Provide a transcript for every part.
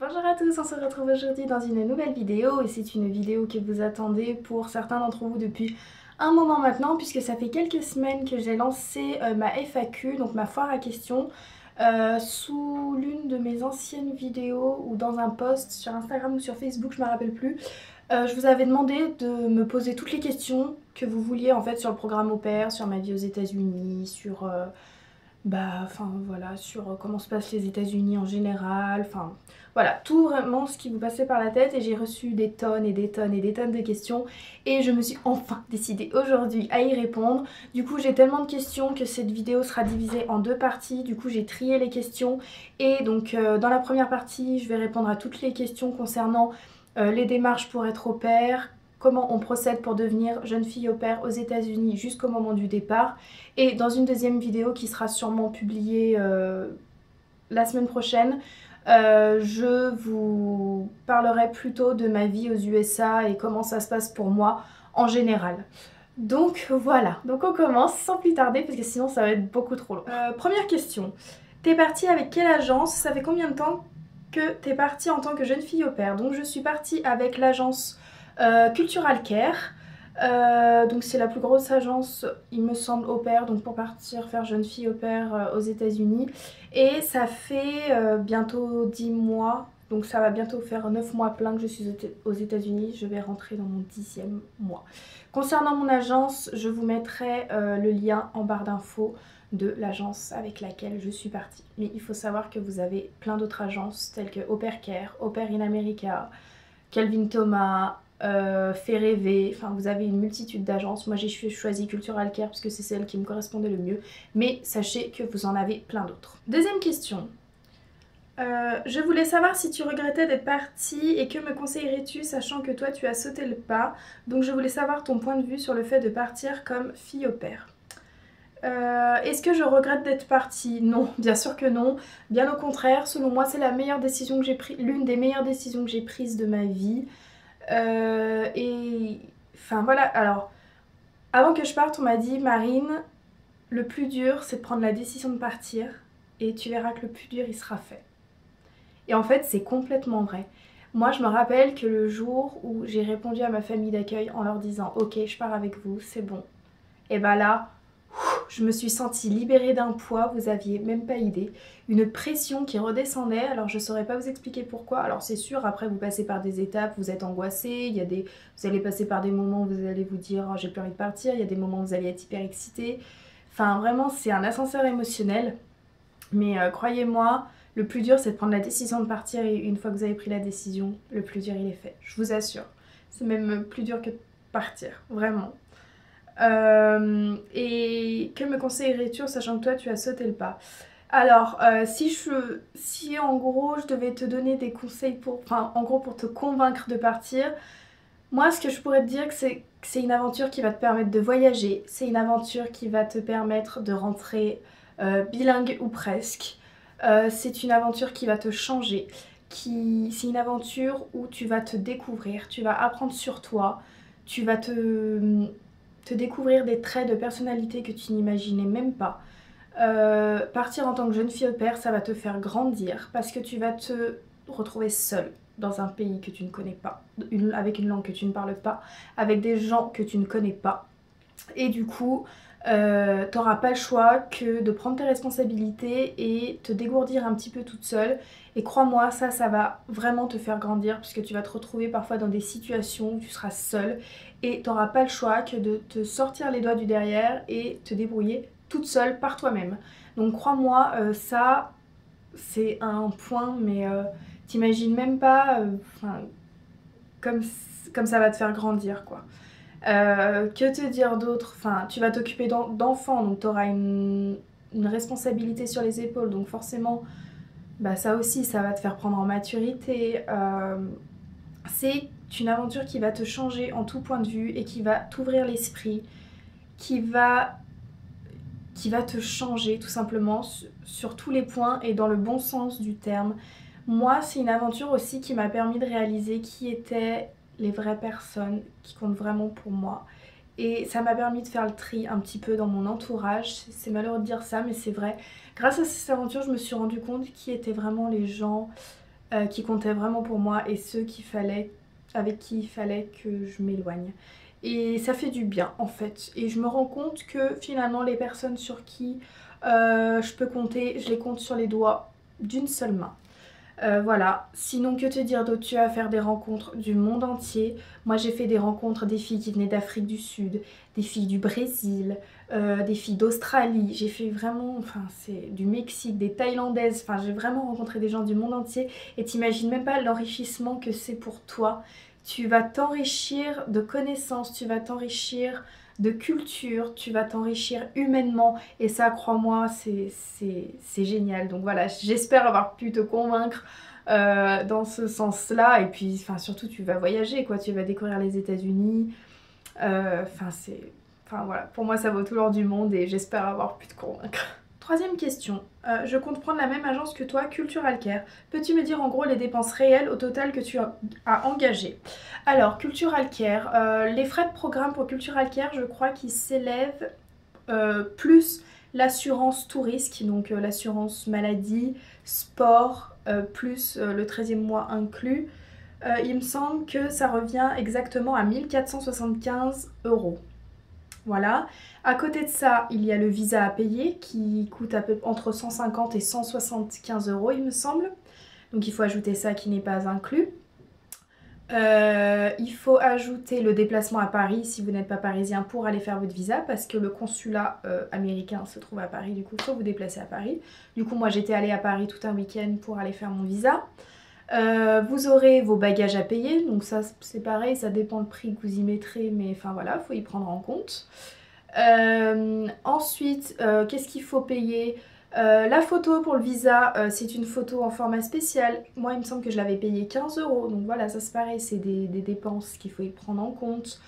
Bonjour à tous, on se retrouve aujourd'hui dans une nouvelle vidéo et c'est une vidéo que vous attendez pour certains d'entre vous depuis un moment maintenant puisque ça fait quelques semaines que j'ai lancé ma FAQ, donc ma foire à questions, sous l'une de mes anciennes vidéos ou dans un post sur Instagram ou sur Facebook, je me rappelle plus. Je vous avais demandé de me poser toutes les questions que vous vouliez en fait sur le programme au pair, sur ma vie aux États-Unis, sur sur comment se passent les États-Unis en général, enfin voilà, tout vraiment ce qui vous passait par la tête et j'ai reçu des tonnes et des tonnes et des tonnes de questions et je me suis enfin décidée aujourd'hui à y répondre. Du coup j'ai tellement de questions que cette vidéo sera divisée en deux parties, du coup j'ai trié les questions et donc dans la première partie je vais répondre à toutes les questions concernant les démarches pour être au pair, comment on procède pour devenir jeune fille au pair aux États-Unis jusqu'au moment du départ. Et dans une deuxième vidéo qui sera sûrement publiée la semaine prochaine, je vous parlerai plutôt de ma vie aux USA et comment ça se passe pour moi en général. Donc voilà, donc on commence sans plus tarder parce que sinon ça va être beaucoup trop long. Première question, t'es partie avec quelle agence? Ça fait combien de temps que t'es partie en tant que jeune fille au pair? Donc je suis partie avec l'agence Cultural Care. Donc c'est la plus grosse agence il me semble au pair, donc pour partir faire jeune fille au pair aux États-Unis et ça fait bientôt 10 mois, donc ça va bientôt faire 9 mois plein que je suis aux États-Unis, je vais rentrer dans mon 10e mois. Concernant mon agence, je vous mettrai le lien en barre d'infos de l'agence avec laquelle je suis partie. Mais il faut savoir que vous avez plein d'autres agences telles que Au Pair Care, Au Pair in America, Calvin Thomas, Fait Rêver, enfin vous avez une multitude d'agences. Moi j'ai choisi Cultural Care parce que c'est celle qui me correspondait le mieux, mais sachez que vous en avez plein d'autres. Deuxième question. Je voulais savoir si tu regrettais d'être partie et que me conseillerais-tu sachant que toi tu as sauté le pas. Donc je voulais savoir ton point de vue sur le fait de partir comme fille au pair. Est-ce que je regrette d'être partie? Non, bien sûr que non. Bien au contraire, selon moi c'est la meilleure décision que j'ai prise, l'une des meilleures décisions que j'ai prises de ma vie. Et enfin voilà, alors avant que je parte on m'a dit Marine, le plus dur c'est de prendre la décision de partir et tu verras que le plus dur il sera fait. Et en fait c'est complètement vrai. Moi je me rappelle que le jour où j'ai répondu à ma famille d'accueil en leur disant ok je pars avec vous, c'est bon, et bah là je me suis sentie libérée d'un poids, vous aviez même pas idée. Une pression qui redescendait, alors je saurais pas vous expliquer pourquoi. Alors c'est sûr, après vous passez par des étapes, vous êtes angoissé, vous allez passer par des moments où vous allez vous dire oh, j'ai plus envie de partir, il y a des moments où vous allez être hyper excité. Enfin vraiment c'est un ascenseur émotionnel. Mais croyez-moi, le plus dur c'est de prendre la décision de partir et une fois que vous avez pris la décision, le plus dur il est fait, je vous assure. C'est même plus dur que de partir, vraiment. Et que me conseillerais-tu en sachant que toi tu as sauté le pas? Alors si en gros je devais te donner des conseils pour, enfin en gros pour te convaincre de partir, moi ce que je pourrais te dire c'est que c'est une aventure qui va te permettre de voyager, c'est une aventure qui va te permettre de rentrer bilingue ou presque. C'est une aventure qui va te changer, c'est une aventure où tu vas te découvrir, tu vas apprendre sur toi, tu vas te découvrir des traits de personnalité que tu n'imaginais même pas. Partir en tant que jeune fille au pair, ça va te faire grandir parce que tu vas te retrouver seule dans un pays que tu ne connais pas, avec une langue que tu ne parles pas, avec des gens que tu ne connais pas. Et du coup, t'auras pas le choix que de prendre tes responsabilités et te dégourdir un petit peu toute seule. Et crois-moi, ça va vraiment te faire grandir puisque tu vas te retrouver parfois dans des situations où tu seras seule et t'auras pas le choix que de te sortir les doigts du derrière et te débrouiller toute seule par toi-même. Donc crois-moi, ça c'est un point, mais t'imagines même pas comme, comme ça va te faire grandir quoi. Que te dire d'autre? Enfin, tu vas t'occuper d'enfants, donc tu auras une responsabilité sur les épaules, donc forcément, bah ça aussi, ça va te faire prendre en maturité. C'est une aventure qui va te changer en tout point de vue et qui va t'ouvrir l'esprit, qui va te changer tout simplement sur tous les points et dans le bon sens du terme. Moi, c'est une aventure aussi qui m'a permis de réaliser qui étaient les vraies personnes qui comptent vraiment pour moi. Et ça m'a permis de faire le tri un petit peu dans mon entourage. C'est malheureux de dire ça, mais c'est vrai. Grâce à cette aventure, je me suis rendu compte qui étaient vraiment les gens qui comptaient vraiment pour moi et ceux avec qui il fallait que je m'éloigne. Et ça fait du bien en fait. Et je me rends compte que finalement les personnes sur qui je peux compter, je les compte sur les doigts d'une seule main. Voilà, sinon que te dire d'autre, tu vas faire des rencontres du monde entier. Moi j'ai fait des rencontres des filles qui venaient d'Afrique du Sud, des filles du Brésil, des filles d'Australie. J'ai fait vraiment, enfin c'est du Mexique, des Thaïlandaises. Enfin j'ai vraiment rencontré des gens du monde entier. Et t'imagines même pas l'enrichissement que c'est pour toi. Tu vas t'enrichir de connaissances, tu vas t'enrichir de culture, tu vas t'enrichir humainement et ça, crois-moi, c'est génial. Donc voilà, j'espère avoir pu te convaincre dans ce sens-là. Et puis, enfin, surtout, tu vas voyager, quoi. Tu vas découvrir les États-Unis. Enfin, voilà, pour moi, ça vaut tout l'or du monde et j'espère avoir pu te convaincre. Troisième question. Je compte prendre la même agence que toi, Cultural Care. Peux-tu me dire en gros les dépenses réelles au total que tu as engagées? Alors, Cultural Care, les frais de programme pour Cultural Care, je crois qu'ils s'élèvent plus l'assurance tout risque, donc l'assurance maladie, sport, plus le 13e mois inclus. Il me semble que ça revient exactement à 1475 €. Voilà. À côté de ça, il y a le visa à payer qui coûte à peu entre 150 et 175 €, il me semble. Donc il faut ajouter ça qui n'est pas inclus. Il faut ajouter le déplacement à Paris si vous n'êtes pas parisien pour aller faire votre visa parce que le consulat américain se trouve à Paris, du coup il faut vous déplacer à Paris. Du coup moi j'étais allée à Paris tout un week-end pour aller faire mon visa. Vous aurez vos bagages à payer, donc ça c'est pareil, ça dépend le prix que vous y mettrez, mais enfin voilà, il faut y prendre en compte. Ensuite, qu'est-ce qu'il faut payer? La photo pour le visa, c'est une photo en format spécial. Moi, il me semble que je l'avais payé 15 €. Donc voilà, ça c'est pareil, c'est des dépenses qu'il faut y prendre en compte.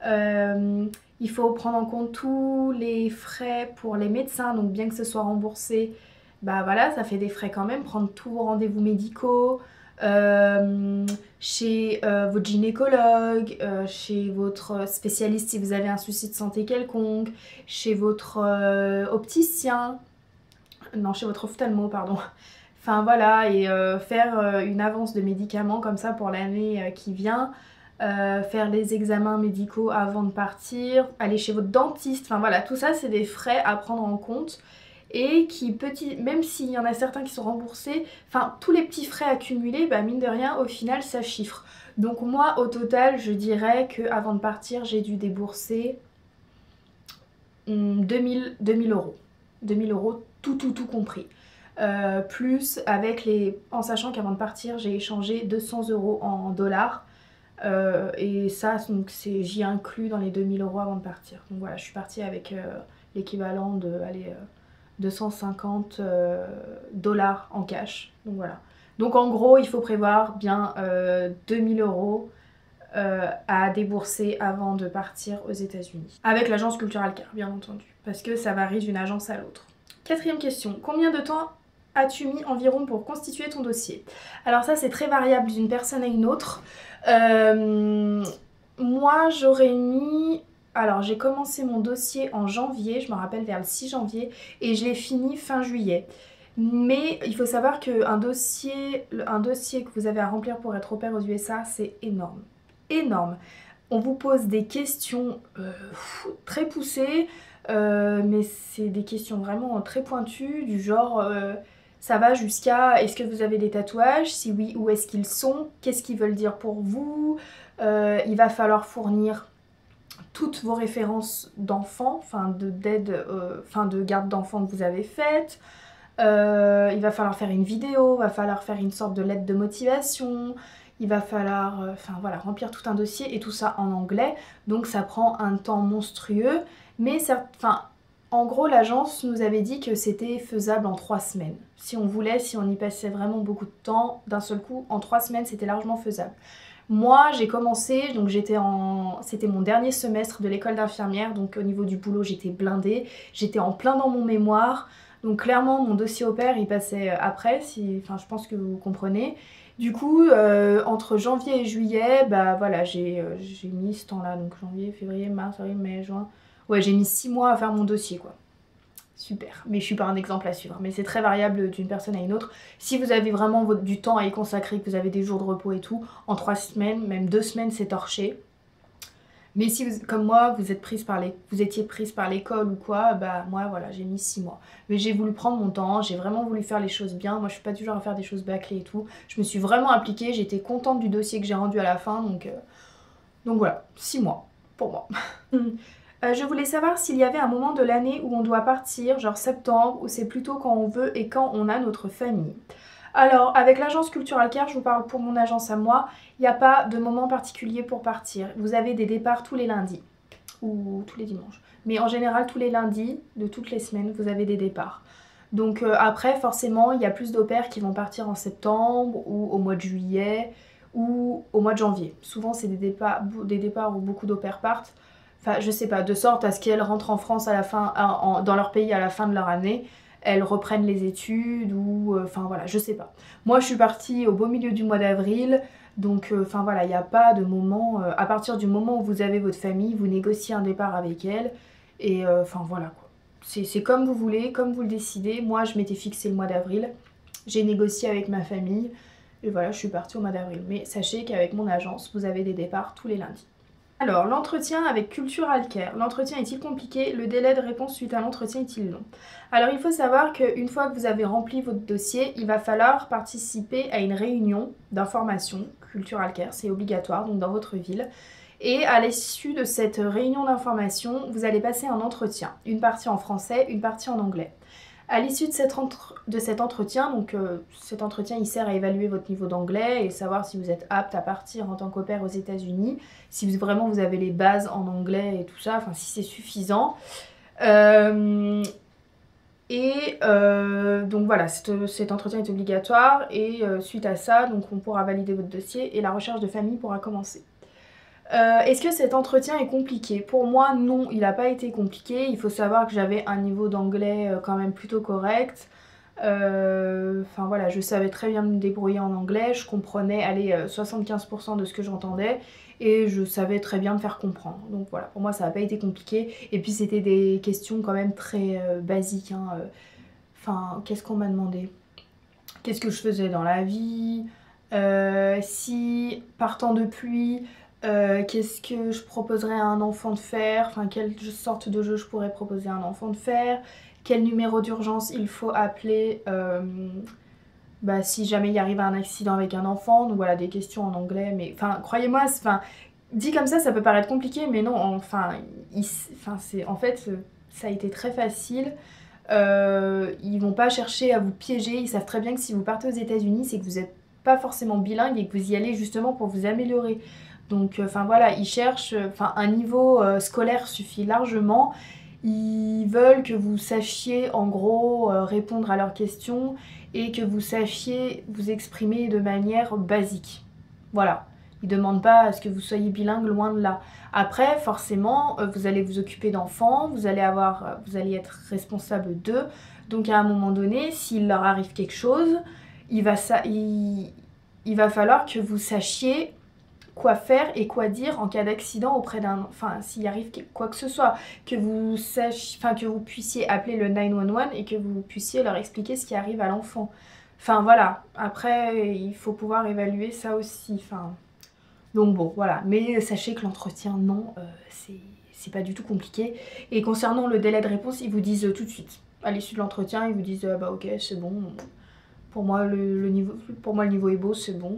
Il faut prendre en compte tous les frais pour les médecins. Donc bien que ce soit remboursé, bah voilà, ça fait des frais quand même. Prendre tous vos rendez-vous médicaux. Chez votre gynécologue, chez votre spécialiste si vous avez un souci de santé quelconque, chez votre opticien, non chez votre ophtalmo pardon. Enfin voilà, et faire une avance de médicaments comme ça pour l'année qui vient. Faire les examens médicaux avant de partir, aller chez votre dentiste, enfin voilà, tout ça c'est des frais à prendre en compte et qui, même s'il y en a certains qui sont remboursés, enfin tous les petits frais accumulés, bah mine de rien au final ça chiffre. Donc moi au total je dirais que avant de partir j'ai dû débourser 2000 €. 2000 € tout compris. Plus avec en sachant qu'avant de partir j'ai échangé 200 € en dollars. Et ça donc j'y inclus dans les 2000 € avant de partir. Donc voilà, je suis partie avec l'équivalent de 250 $ en cash. Donc voilà. Donc en gros, il faut prévoir bien 2000 € à débourser avant de partir aux États-Unis. Avec l'agence Cultural Care, bien entendu. Parce que ça varie d'une agence à l'autre. Quatrième question. Combien de temps as-tu mis environ pour constituer ton dossier? Alors ça, c'est très variable d'une personne à une autre. Moi, j'aurais mis... Alors j'ai commencé mon dossier en janvier, je me rappelle vers le 6 janvier, et je l'ai fini fin juillet. Mais il faut savoir qu'un dossier que vous avez à remplir pour être au pair aux USA, c'est énorme. Énorme. On vous pose des questions très poussées, mais c'est des questions vraiment très pointues, du genre... ça va jusqu'à est-ce que vous avez des tatouages? Si oui, où est-ce qu'ils sont? Qu'est-ce qu'ils veulent dire pour vous? Il va falloir fournir toutes vos références d'enfants, enfin de garde d'enfants que vous avez faites. Il va falloir faire une vidéo, il va falloir faire une sorte de lettre de motivation. Il va falloir voilà, remplir tout un dossier et tout ça en anglais. Donc ça prend un temps monstrueux. Mais en gros, l'agence nous avait dit que c'était faisable en 3 semaines. Si on voulait, si on y passait vraiment beaucoup de temps, d'un seul coup, en 3 semaines, c'était largement faisable. Moi, j'ai commencé, donc c'était mon dernier semestre de l'école d'infirmière, donc au niveau du boulot, j'étais blindée. J'étais en plein dans mon mémoire. Donc clairement, mon dossier au pair, il passait après, je pense que vous comprenez. Du coup, entre janvier et juillet, bah voilà, j'ai mis ce temps-là, donc janvier, février, mars, avril, mai, juin. Ouais, j'ai mis 6 mois à faire mon dossier, quoi. super. Mais je suis pas un exemple à suivre, mais c'est très variable d'une personne à une autre. Si vous avez vraiment du temps à y consacrer, que vous avez des jours de repos et tout, en 3 semaines, même 2 semaines, c'est torché. Mais si vous, comme moi, vous étiez prise par l'école ou quoi, bah moi voilà, j'ai mis 6 mois. Mais j'ai voulu prendre mon temps, j'ai vraiment voulu faire les choses bien. Moi je suis pas du genre à faire des choses bâclées et tout. Je me suis vraiment appliquée, j'étais contente du dossier que j'ai rendu à la fin, donc voilà, 6 mois pour moi. Je voulais savoir s'il y avait un moment de l'année où on doit partir, genre septembre, ou c'est plutôt quand on veut et quand on a notre famille. Alors, avec l'agence Cultural Care, je vous parle pour mon agence à moi, il n'y a pas de moment particulier pour partir. Vous avez des départs tous les lundis, ou tous les dimanches. Mais en général, tous les lundis de toutes les semaines, vous avez des départs. Donc après, forcément, il y a plus d'au pairs qui vont partir en septembre, ou au mois de juillet, ou au mois de janvier. Souvent, c'est des départs où beaucoup d'au pairs partent. Enfin, je sais pas, de sorte à ce qu'elles rentrent en France à la fin, dans leur pays à la fin de leur année, elles reprennent les études ou... Enfin voilà, je sais pas. Moi, je suis partie au beau milieu du mois d'avril, donc enfin voilà, il n'y a pas de moment... à partir du moment où vous avez votre famille, vous négociez un départ avec elles, et enfin voilà quoi. C'est comme vous voulez, comme vous le décidez. Moi, je m'étais fixé le mois d'avril, j'ai négocié avec ma famille, et voilà, je suis partie au mois d'avril. Mais sachez qu'avec mon agence, vous avez des départs tous les lundis. Alors, l'entretien avec Cultural Care. L'entretien est-il compliqué? Le délai de réponse suite à l'entretien est-il long? Alors, il faut savoir qu'une fois que vous avez rempli votre dossier, il va falloir participer à une réunion d'information. Cultural Care, c'est obligatoire, donc dans votre ville. Et à l'issue de cette réunion d'information, vous allez passer un entretien. Une partie en français, une partie en anglais. À l'issue de cet entretien, donc cet entretien il sert à évaluer votre niveau d'anglais et savoir si vous êtes apte à partir en tant qu'au pair aux États-Unis, si vraiment vous avez les bases en anglais et tout ça, enfin si c'est suffisant. Donc voilà, cet entretien est obligatoire et suite à ça, donc on pourra valider votre dossier et la recherche de famille pourra commencer. Est-ce que cet entretien est compliqué? Pour moi, non, il n'a pas été compliqué. Il faut savoir que j'avais un niveau d'anglais quand même plutôt correct. Enfin voilà, je savais très bien me débrouiller en anglais. Je comprenais, allez, 75% de ce que j'entendais. Et je savais très bien me faire comprendre. Donc voilà, pour moi, ça n'a pas été compliqué. Et puis, c'était des questions quand même très basiques. Hein. Enfin, qu'est-ce qu'on m'a demandé? Qu'est-ce que je faisais dans la vie? Si, partant de pluie... qu'est-ce que je proposerais à un enfant de faire, enfin quelle sorte de jeu je pourrais proposer à un enfant de faire, quel numéro d'urgence il faut appeler bah, si jamais il arrive un accident avec un enfant, donc voilà des questions en anglais, mais enfin croyez-moi, dit comme ça peut paraître compliqué, mais non, enfin en fait ça a été très facile. Ils vont pas chercher à vous piéger, ils savent très bien que si vous partez aux États-Unis, c'est que vous n'êtes pas forcément bilingue et que vous y allez justement pour vous améliorer. Donc enfin voilà, ils cherchent, un niveau scolaire suffit largement. Ils veulent que vous sachiez en gros répondre à leurs questions et que vous sachiez vous exprimer de manière basique. Voilà. Ils ne demandent pas à ce que vous soyez bilingue, loin de là. Après, forcément, vous allez vous occuper d'enfants, vous allez être responsable d'eux. Donc à un moment donné, s'il leur arrive quelque chose, il va falloir que vous sachiez quoi faire et quoi dire en cas d'accident auprès d'un... Enfin, s'il arrive quoi que ce soit, que vous puissiez appeler le 911 et que vous puissiez leur expliquer ce qui arrive à l'enfant. Enfin, voilà. Après, il faut pouvoir évaluer ça aussi. Enfin... Donc bon, voilà. Mais sachez que l'entretien, non, c'est pas du tout compliqué. Et concernant le délai de réponse, ils vous disent tout de suite. À l'issue de l'entretien, ils vous disent bah ok, c'est bon. Pour moi, le niveau est beau, c'est bon.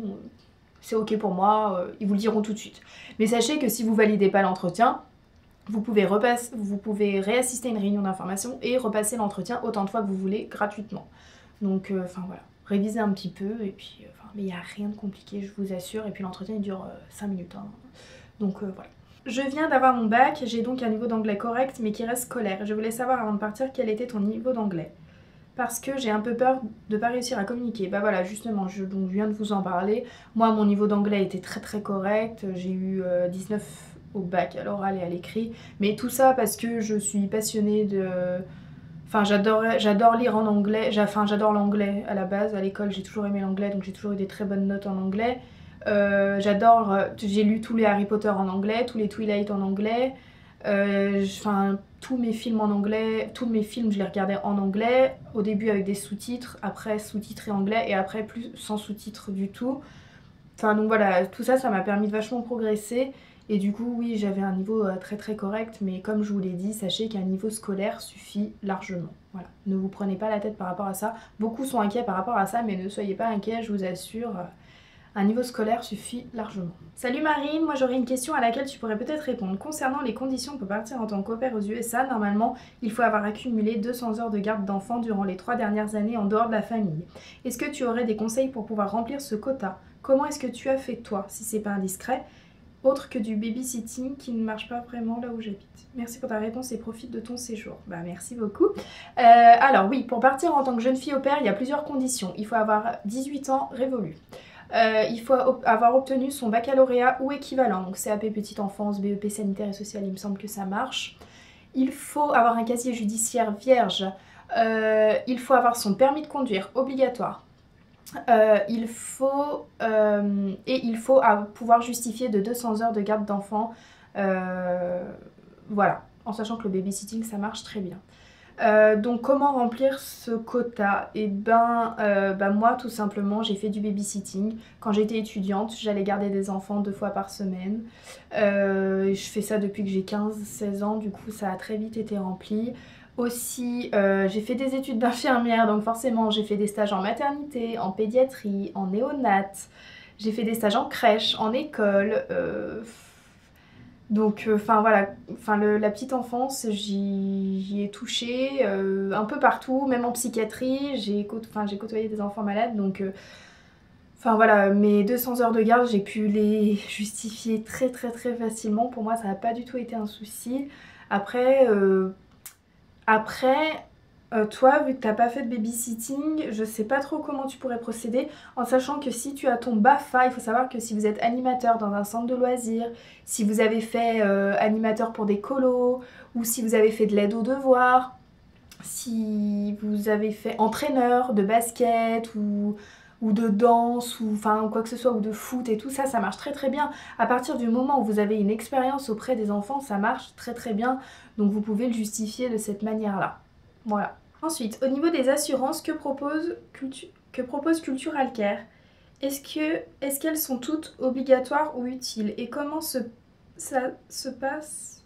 C'est ok pour moi, ils vous le diront tout de suite. Mais sachez que si vous validez pas l'entretien, vous pouvez réassister à une réunion d'information et repasser l'entretien autant de fois que vous voulez gratuitement. Donc enfin voilà, révisez un petit peu et puis mais il n'y a rien de compliqué, je vous assure. Et puis l'entretien il dure 5 minutes. Hein. Donc voilà. Je viens d'avoir mon bac, j'ai donc un niveau d'anglais correct mais qui reste scolaire. Je voulais savoir avant de partir quel était ton niveau d'anglais. Parce que j'ai un peu peur de pas réussir à communiquer. Bah voilà, justement, je viens de vous en parler. Moi, mon niveau d'anglais était très très correct. J'ai eu 19 au bac à l'oral et à l'écrit. Mais tout ça parce que je suis passionnée de... Enfin, j'adore lire en anglais. J'adore l'anglais à la base. À l'école, j'ai toujours aimé l'anglais, donc j'ai toujours eu des très bonnes notes en anglais. J'ai lu tous les Harry Potter en anglais, tous les Twilight en anglais. Enfin, tous mes films en anglais, tous mes films je les regardais en anglais, au début avec des sous-titres, après sous-titrés anglais et après plus sans sous-titres du tout. Enfin donc voilà, tout ça, ça m'a permis de vachement progresser. Et du coup oui, j'avais un niveau très très correct, mais comme je vous l'ai dit, sachez qu'un niveau scolaire suffit largement. Voilà, ne vous prenez pas la tête par rapport à ça. Beaucoup sont inquiets par rapport à ça, mais ne soyez pas inquiets, je vous assure. Un niveau scolaire suffit largement. Salut Marine, moi j'aurais une question à laquelle tu pourrais peut-être répondre. Concernant les conditions pour partir en tant qu'au pair aux USA, normalement il faut avoir accumulé 200 heures de garde d'enfants durant les 3 dernières années en dehors de la famille. Est-ce que tu aurais des conseils pour pouvoir remplir ce quota? Comment est-ce que tu as fait toi, si c'est pas indiscret, autre que du babysitting qui ne marche pas vraiment là où j'habite? Merci pour ta réponse et profite de ton séjour. Bah merci beaucoup. Alors oui, pour partir en tant que jeune fille au pair, il y a plusieurs conditions. Il faut avoir 18 ans révolus. Il faut avoir obtenu son baccalauréat ou équivalent, donc CAP petite enfance, BEP sanitaire et social, il me semble que ça marche. Il faut avoir un casier judiciaire vierge, il faut avoir son permis de conduire obligatoire, il faut pouvoir justifier de 200 heures de garde d'enfant, voilà, en sachant que le babysitting ça marche très bien. Donc comment remplir ce quota? Et moi tout simplement j'ai fait du babysitting. Quand j'étais étudiante, j'allais garder des enfants 2 fois par semaine. Je fais ça depuis que j'ai 15-16 ans, du coup ça a très vite été rempli. Aussi j'ai fait des études d'infirmière, donc forcément j'ai fait des stages en maternité, en pédiatrie, en néonat. J'ai fait des stages en crèche, en école. Donc enfin voilà, la petite enfance j'y ai touché un peu partout, même en psychiatrie, j'ai côtoyé des enfants malades, donc enfin voilà, mes 200 heures de garde j'ai pu les justifier très très très facilement. Pour moi ça n'a pas du tout été un souci. Après toi, vu que t'as pas fait de babysitting, je sais pas trop comment tu pourrais procéder, en sachant que si tu as ton BAFA, il faut savoir que si vous êtes animateur dans un centre de loisirs, si vous avez fait animateur pour des colos, ou si vous avez fait de l'aide aux devoirs, si vous avez fait entraîneur de basket ou de danse ou enfin quoi que ce soit, ou de foot et tout ça, ça marche très très bien. À partir du moment où vous avez une expérience auprès des enfants, ça marche très très bien, donc vous pouvez le justifier de cette manière-là. Voilà. Ensuite, au niveau des assurances, que propose Cultural Care? Est-ce qu'elles sont toutes obligatoires ou utiles? Et comment ça se passe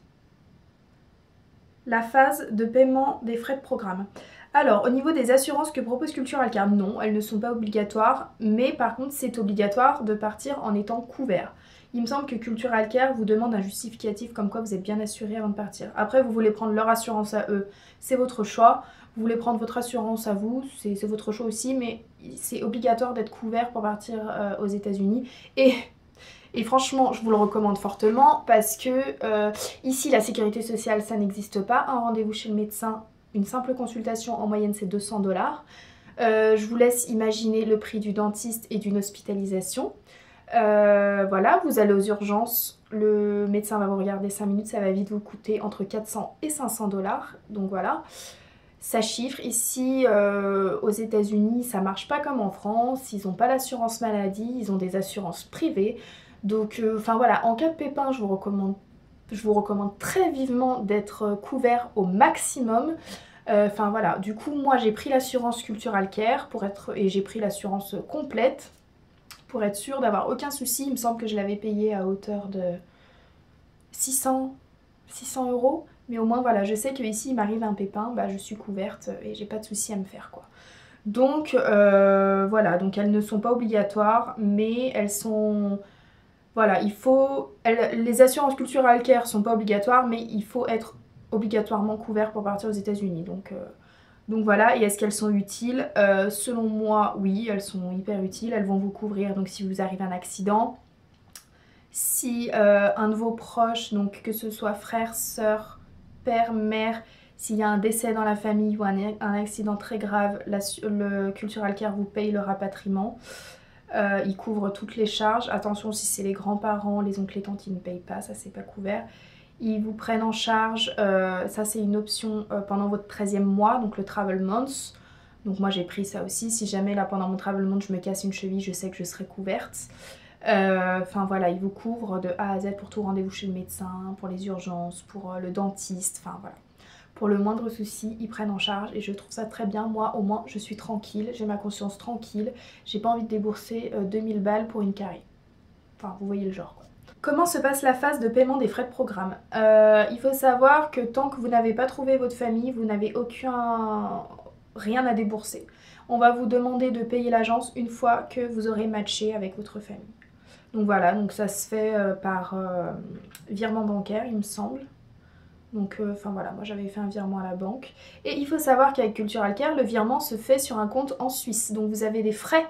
la phase de paiement des frais de programme? Alors, au niveau des assurances que propose Cultural Care, non, elles ne sont pas obligatoires, mais par contre, c'est obligatoire de partir en étant couvert. Il me semble que Cultural Care vous demande un justificatif comme quoi vous êtes bien assuré avant de partir. Après, vous voulez prendre leur assurance à eux, c'est votre choix. Vous voulez prendre votre assurance à vous, c'est votre choix aussi, mais c'est obligatoire d'être couvert pour partir aux États-Unis. Et franchement, je vous le recommande fortement parce que ici, la sécurité sociale, ça n'existe pas. Un rendez-vous chez le médecin, une simple consultation, en moyenne, c'est 200 $. Je vous laisse imaginer le prix du dentiste et d'une hospitalisation. Voilà, vous allez aux urgences, le médecin va vous regarder 5 minutes, ça va vite vous coûter entre 400 et 500 $. Donc voilà, ça chiffre. Ici, aux États-Unis, ça marche pas comme en France, ils n'ont pas l'assurance maladie, ils ont des assurances privées. Donc, enfin voilà, en cas de pépin, je vous recommande très vivement d'être couvert au maximum. Enfin voilà, du coup, moi j'ai pris l'assurance Cultural Care et j'ai pris l'assurance complète pour être sûre d'avoir aucun souci. Il me semble que je l'avais payé à hauteur de 600 €. Mais au moins voilà, je sais que ici il m'arrive un pépin, bah, je suis couverte et j'ai pas de souci à me faire quoi. Donc voilà, donc elles ne sont pas obligatoires, mais elles sont... Voilà, les assurances Cultural Care sont pas obligatoires, mais il faut être obligatoirement couvert pour partir aux États-Unis. Donc voilà, et est-ce qu'elles sont utiles? Selon moi, oui, elles sont hyper utiles. Elles vont vous couvrir donc si vous arrive un accident, si un de vos proches, donc que ce soit frère, sœur, père, mère, s'il y a un décès dans la famille ou un accident très grave, le Cultural Care vous paye le rapatriement. Il couvre toutes les charges. Attention, si c'est les grands-parents, les oncles et tantes, ils ne payent pas, ça c'est pas couvert. Ils vous prennent en charge, ça c'est une option pendant votre 13e mois, donc le Travel Month. Donc moi j'ai pris ça aussi, si jamais là pendant mon Travel Month je me casse une cheville, je sais que je serai couverte. Enfin voilà, ils vous couvrent de A à Z pour tout rendez-vous chez le médecin, pour les urgences, pour le dentiste, enfin voilà. Pour le moindre souci, ils prennent en charge et je trouve ça très bien. Moi, au moins, je suis tranquille, j'ai ma conscience tranquille. J'ai pas envie de débourser 2000 balles pour une carie. Enfin, vous voyez le genre, quoi. Comment se passe la phase de paiement des frais de programme? Il faut savoir que tant que vous n'avez pas trouvé votre famille, vous n'avez rien à débourser. On va vous demander de payer l'agence une fois que vous aurez matché avec votre famille. Donc voilà, donc ça se fait par virement bancaire, il me semble. Donc enfin voilà, moi j'avais fait un virement à la banque. Et il faut savoir qu'avec Cultural Care, le virement se fait sur un compte en Suisse. Donc vous avez des frais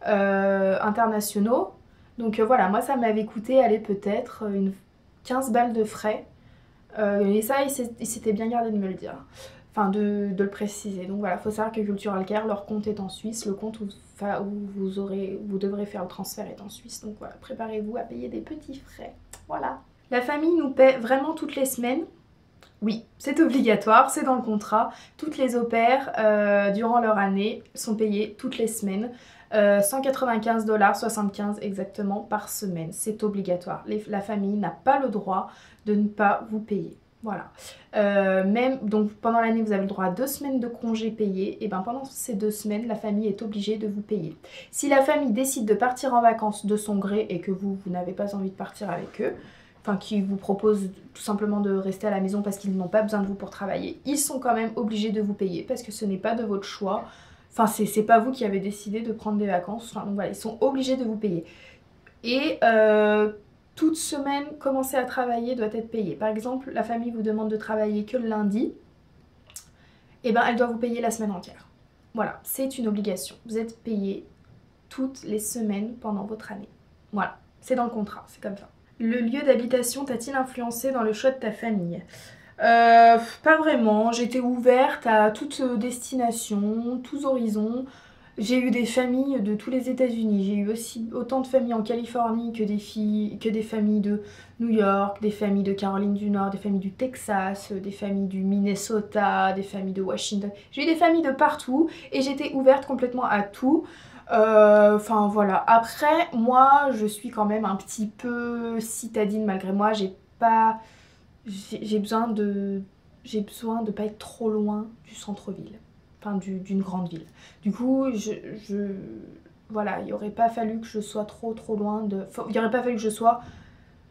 internationaux. Donc voilà, moi ça m'avait coûté, allez, peut-être 15 balles de frais. Et ça, il s'était bien gardé de me le dire. Enfin, de le préciser. Donc voilà, il faut savoir que Cultural Care, leur compte est en Suisse. Le compte où vous devrez faire le transfert est en Suisse. Donc voilà, préparez-vous à payer des petits frais. Voilà. La famille nous paie vraiment toutes les semaines. Oui, c'est obligatoire, c'est dans le contrat. Toutes les au pairs, durant leur année, sont payées toutes les semaines. 195 $, 75 exactement par semaine. C'est obligatoire. La famille n'a pas le droit de ne pas vous payer. Voilà. Même donc pendant l'année, vous avez le droit à 2 semaines de congés payés. Et bien pendant ces 2 semaines, la famille est obligée de vous payer. Si la famille décide de partir en vacances de son gré et que vous n'avez pas envie de partir avec eux, enfin qui vous proposent tout simplement de rester à la maison parce qu'ils n'ont pas besoin de vous pour travailler, ils sont quand même obligés de vous payer parce que ce n'est pas de votre choix. Enfin, c'est pas vous qui avez décidé de prendre des vacances. Enfin, donc voilà, ils sont obligés de vous payer. Et toute semaine commencer à travailler doit être payée. Par exemple, la famille vous demande de travailler que le lundi. Et ben, elle doit vous payer la semaine entière. Voilà, c'est une obligation. Vous êtes payé toutes les semaines pendant votre année. Voilà, c'est dans le contrat, c'est comme ça. Le lieu d'habitation t'a-t-il influencé dans le choix de ta famille? Pas vraiment, j'étais ouverte à toute destination, tous horizons. J'ai eu des familles de tous les États-Unis, j'ai eu aussi autant de familles en Californie que des familles de New York, des familles de Caroline du Nord, des familles du Texas, des familles du Minnesota, des familles de Washington. J'ai eu des familles de partout et j'étais ouverte complètement à tout. Enfin voilà, après moi je suis quand même un petit peu citadine malgré moi, j'ai besoin de pas être trop loin du centre-ville, enfin d'une grande ville. Du coup, voilà, il aurait pas fallu que je sois trop loin il aurait pas fallu que je sois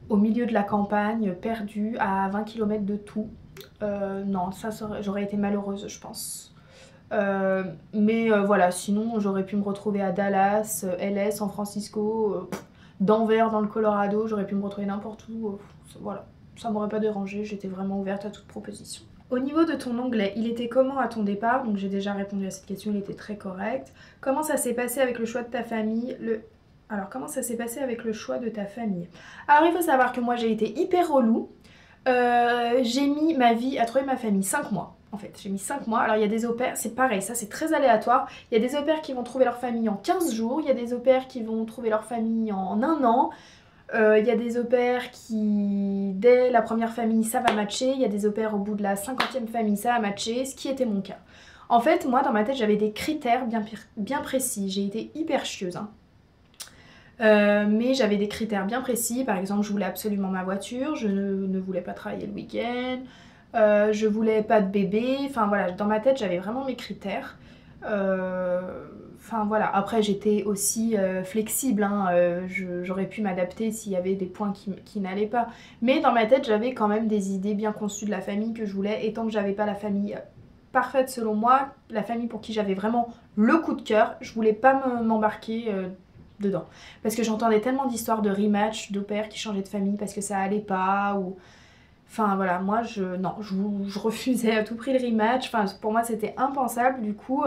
au milieu de la campagne, perdue à 20 km de tout. Non, j'aurais été malheureuse, je pense. Mais voilà, sinon j'aurais pu me retrouver à Dallas, LA, San Francisco, Denver dans le Colorado, j'aurais pu me retrouver n'importe où, voilà. Ça m'aurait pas dérangé, j'étais vraiment ouverte à toute proposition. Au niveau de ton anglais, il était comment à ton départ? Donc j'ai déjà répondu à cette question, il était très correct. Comment ça s'est passé avec le choix de ta famille? Alors comment ça s'est passé avec le choix de ta famille? Alors il faut savoir que moi j'ai été hyper relou. J'ai mis ma vie à trouver ma famille, 5 mois. En fait, j'ai mis 5 mois. Alors il y a des au pairs, c'est pareil, ça c'est très aléatoire. Il y a des au pairs qui vont trouver leur famille en 15 jours, il y a des au pairs qui vont trouver leur famille en 1 an. Il y a des au pairs qui, dès la première famille, ça va matcher. Il y a des au pairs au bout de la 50e famille, ça va matcher, ce qui était mon cas. En fait, moi, dans ma tête, j'avais des critères bien précis. J'ai été hyper chieuse, hein. Mais j'avais des critères bien précis. Par exemple, je voulais absolument ma voiture, je ne voulais pas travailler le week-end, je voulais pas de bébé. Enfin voilà, dans ma tête, j'avais vraiment mes critères. Enfin voilà, après j'étais aussi flexible, hein, j'aurais pu m'adapter s'il y avait des points qui n'allaient pas. Mais dans ma tête j'avais quand même des idées bien conçues de la famille que je voulais. Et tant que j'avais pas la famille parfaite selon moi, la famille pour qui j'avais vraiment le coup de cœur, je voulais pas m'embarquer dedans. Parce que j'entendais tellement d'histoires de rematch, d'au pair qui changeaient de famille parce que ça allait pas ou... Enfin voilà, moi je refusais à tout prix le rematch. Enfin pour moi c'était impensable. Du coup...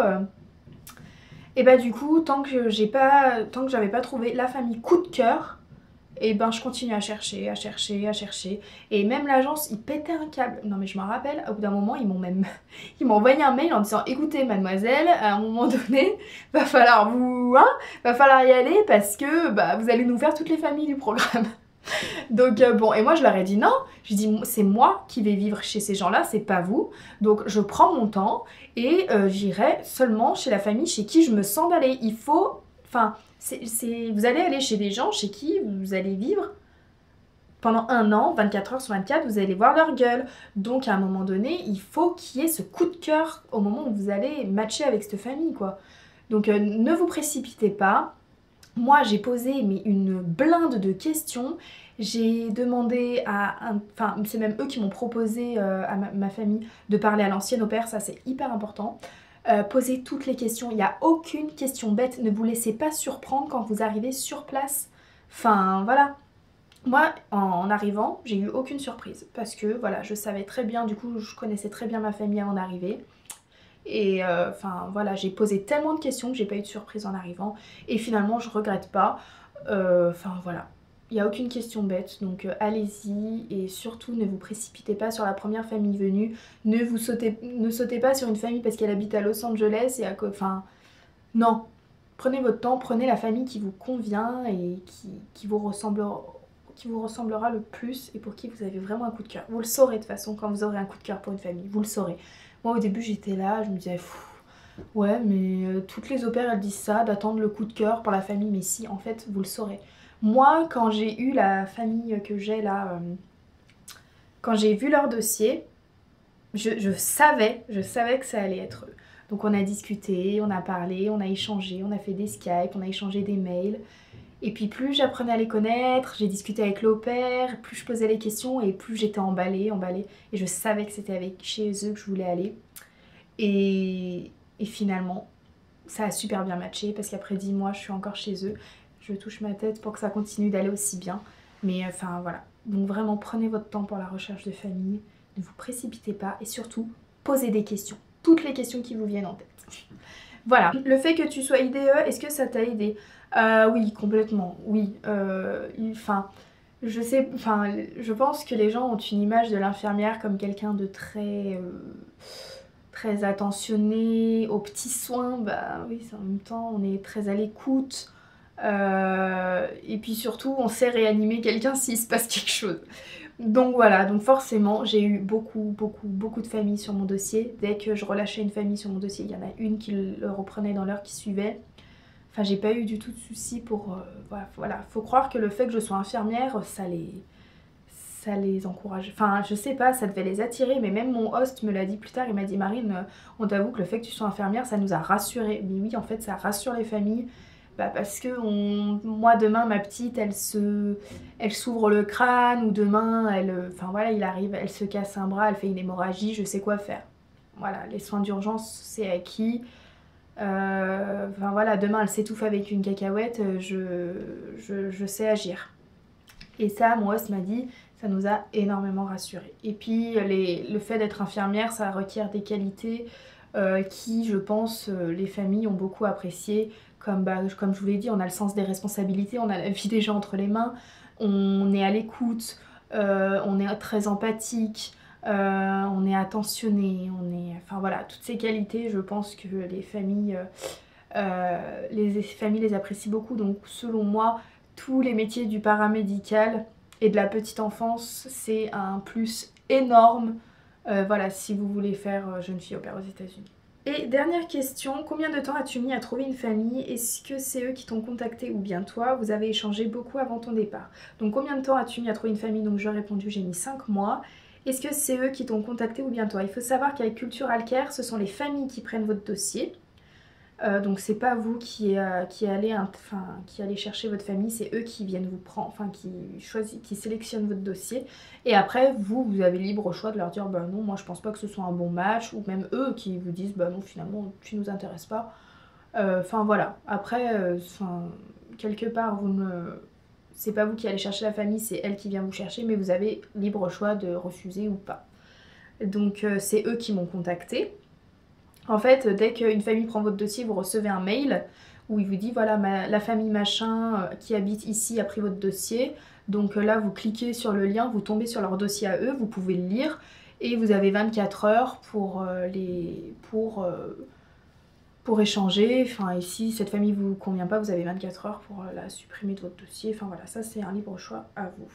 Et bah du coup, tant que j'avais pas trouvé la famille coup de cœur, et ben je continue à chercher. Et même l'agence, ils pétaient un câble. Non mais je me rappelle, au bout d'un moment, ils m'ont envoyé un mail en disant: écoutez mademoiselle, à un moment donné, va falloir y aller parce que bah, vous allez nous faire toutes les familles du programme. Donc bon, et moi je leur ai dit non, je dis c'est moi qui vais vivre chez ces gens-là, c'est pas vous. Donc je prends mon temps et j'irai seulement chez la famille chez qui je me sens d'aller. Enfin, Vous allez aller chez des gens chez qui vous allez vivre pendant 1 an, 24 heures sur 24, vous allez voir leur gueule. Donc à un moment donné, il faut qu'il y ait ce coup de cœur au moment où vous allez matcher avec cette famille, quoi. Donc ne vous précipitez pas. Moi, j'ai posé mais une blinde de questions. J'ai demandé enfin, c'est même eux qui m'ont proposé à ma famille de parler à l'ancienne au père, ça c'est hyper important. Posez toutes les questions, il n'y a aucune question bête, ne vous laissez pas surprendre quand vous arrivez sur place. Enfin, voilà. Moi, en arrivant, j'ai eu aucune surprise parce que voilà, je savais très bien, du coup, je connaissais très bien ma famille avant d'arriver. Et enfin voilà, j'ai posé tellement de questions que j'ai pas eu de surprise en arrivant. Et finalement, je regrette pas. Enfin voilà, il n'y a aucune question bête. Donc allez-y et surtout ne vous précipitez pas sur la première famille venue. Ne sautez pas sur une famille parce qu'elle habite à Los Angeles et enfin non. Prenez votre temps, prenez la famille qui vous convient et qui vous ressemblera le plus et pour qui vous avez vraiment un coup de cœur. Vous le saurez de toute façon quand vous aurez un coup de cœur pour une famille, vous le saurez. Moi au début j'étais là, je me disais ouais mais toutes les opères elles disent ça, d'attendre le coup de cœur pour la famille, mais si en fait vous le saurez. Moi quand j'ai eu la famille que j'ai là, quand j'ai vu leur dossier, je savais que ça allait être eux. Donc on a discuté, on a parlé, on a échangé, on a fait des Skype, on a échangé des mails. Et puis plus j'apprenais à les connaître, j'ai discuté avec l'au-pair, plus je posais les questions et plus j'étais emballée. Et je savais que c'était chez eux que je voulais aller. Et finalement, ça a super bien matché parce qu'après 10 mois, je suis encore chez eux. Je touche ma tête pour que ça continue d'aller aussi bien. Mais enfin voilà. Donc vraiment, prenez votre temps pour la recherche de famille. Ne vous précipitez pas et surtout, posez des questions. Toutes les questions qui vous viennent en tête. Voilà. Le fait que tu sois IDE, est-ce que ça t'a aidé? Oui, complètement, oui. Enfin, je pense que les gens ont une image de l'infirmière comme quelqu'un de très attentionné, aux petits soins. Bah oui, en même temps, on est très à l'écoute. Et puis surtout, on sait réanimer quelqu'un s'il se passe quelque chose. Donc voilà, donc forcément, j'ai eu beaucoup de familles sur mon dossier. Dès que je relâchais une famille sur mon dossier, il y en a une qui le reprenait dans l'heure qui suivait. Enfin, j'ai pas eu du tout de soucis pour... voilà, faut croire que le fait que je sois infirmière, ça les encourage. Enfin, je sais pas, ça devait les attirer, mais même mon host me l'a dit plus tard, il m'a dit Marine, on t'avoue que le fait que tu sois infirmière, ça nous a rassurés. Mais oui, en fait, ça rassure les familles. Bah parce que moi demain ma petite elle s'ouvre le crâne ou demain enfin voilà il arrive, elle se casse un bras, elle fait une hémorragie, je sais quoi faire. Voilà, les soins d'urgence c'est acquis. Enfin voilà, demain elle s'étouffe avec une cacahuète, je sais agir. Et ça mon host m'a dit, ça nous a énormément rassurés. Et puis le fait d'être infirmière ça requiert des qualités qui je pense les familles ont beaucoup apprécié. Comme je vous l'ai dit, on a le sens des responsabilités, on a la vie des gens entre les mains, on est à l'écoute, on est très empathique, on est attentionné, enfin voilà, toutes ces qualités, je pense que les familles les apprécient beaucoup. Donc selon moi, tous les métiers du paramédical et de la petite enfance, c'est un plus énorme. Voilà, si vous voulez faire jeune fille au père aux États-Unis. Et dernière question, combien de temps as-tu mis à trouver une famille? Est-ce que c'est eux qui t'ont contacté ou bien toi? Vous avez échangé beaucoup avant ton départ. Donc combien de temps as-tu mis à trouver une famille? Donc j'ai répondu j'ai mis 5 mois. Est-ce que c'est eux qui t'ont contacté ou bien toi? Il faut savoir qu'avec Cultural Care, ce sont les familles qui prennent votre dossier. Donc c'est pas vous qui allez chercher votre famille, c'est eux qui viennent vous prendre, enfin qui sélectionnent votre dossier. Et après vous avez libre choix de leur dire bah non moi je pense pas que ce soit un bon match, ou même eux qui vous disent bah non finalement tu nous intéresses pas. Enfin voilà, après quelque part c'est pas vous qui allez chercher la famille, c'est elle qui vient vous chercher, mais vous avez libre choix de refuser ou pas. Donc c'est eux qui m'ont contacté. En fait, dès qu'une famille prend votre dossier, vous recevez un mail où il vous dit voilà la famille machin qui habite ici a pris votre dossier. Donc là vous cliquez sur le lien, vous tombez sur leur dossier à eux, vous pouvez le lire et vous avez 24 heures pour échanger. Enfin ici cette famille vous convient pas, vous avez 24 heures pour la supprimer de votre dossier. Enfin voilà, ça c'est un libre choix à vous.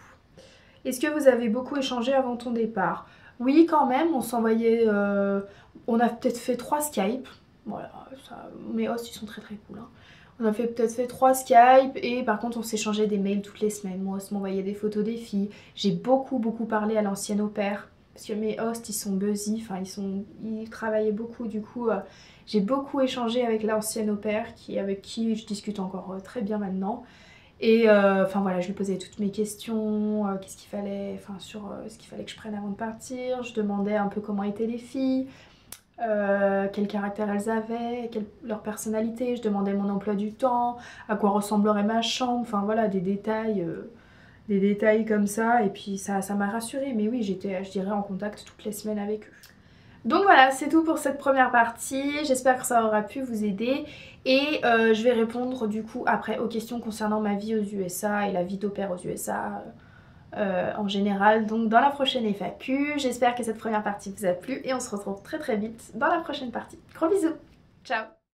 Est-ce que vous avez beaucoup échangé avant ton départ? Oui, quand même, on s'envoyait... on a peut-être fait 3 Skype. Voilà, mes hosts, ils sont très très cool. Hein. On a peut-être fait 3 Skype et par contre on s'échangeait des mails toutes les semaines. Moi aussi m'envoyait des photos des filles. J'ai beaucoup parlé à l'ancienne au pair parce que mes hosts ils sont busy, enfin ils travaillaient beaucoup du coup j'ai beaucoup échangé avec l'ancienne au pair avec qui je discute encore très bien maintenant. Et enfin voilà, je lui posais toutes mes questions, qu'est-ce qu'il fallait, enfin sur ce qu'il fallait que je prenne avant de partir. Je demandais un peu comment étaient les filles. Quel caractère elles avaient, leur personnalité, je demandais mon emploi du temps, à quoi ressemblerait ma chambre, enfin voilà, des détails comme ça, et puis ça m'a rassurée, mais oui, j'étais, je dirais, en contact toutes les semaines avec eux. Donc voilà, c'est tout pour cette première partie, j'espère que ça aura pu vous aider, et je vais répondre du coup après aux questions concernant ma vie aux USA et la vie d'au pair aux USA. En général, donc dans la prochaine FAQ. J'espère que cette première partie vous a plu et on se retrouve très vite dans la prochaine partie. Gros bisous, ciao.